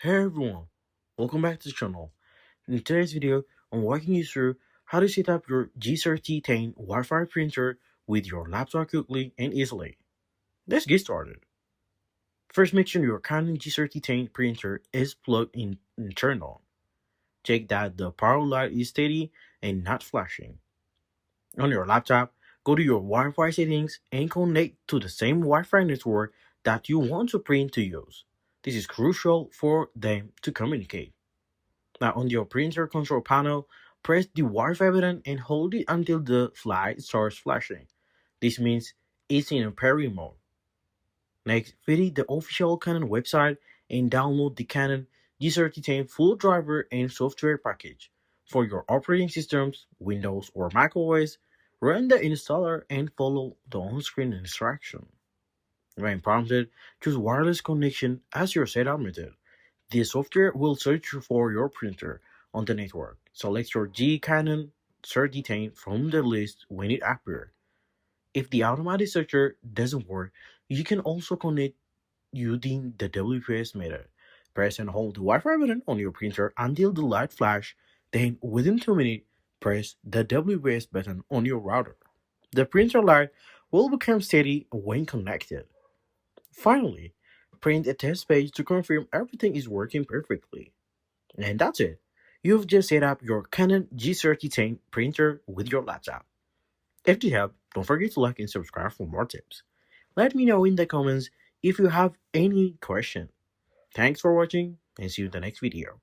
Hey everyone, welcome back to the channel. In today's video, I'm walking you through how to set up your G3010 Wi-Fi printer with your laptop quickly and easily. Let's get started. First, make sure your Canon G3010 printer is plugged in and turned on. Check that the power light is steady and not flashing. On your laptop, go to your Wi-Fi settings and connect to the same Wi-Fi network that you want the print to use. This is crucial for them to communicate. Now on your printer control panel, press the Wi-Fi button and hold it until the light starts flashing. This means it's in a pairing mode. Next, visit the official Canon website and download the Canon G3010 full driver and software package. For your operating systems, Windows or macOS, run the installer and follow the on-screen instruction. When prompted, choose wireless connection as your setup method. The software will search for your printer on the network. Select your Canon G3010 from the list when it appears. If the automatic searcher doesn't work, you can also connect using the WPS method. Press and hold the Wi-Fi button on your printer until the light flashes. Then, within 2 minutes, press the WPS button on your router. The printer light will become steady when connected. Finally, print a test page to confirm everything is working perfectly. And that's it. You've just set up your Canon G3010 printer with your laptop. If you helped, don't forget to like and subscribe for more tips. Let me know in the comments if you have any question. Thanks for watching and see you in the next video.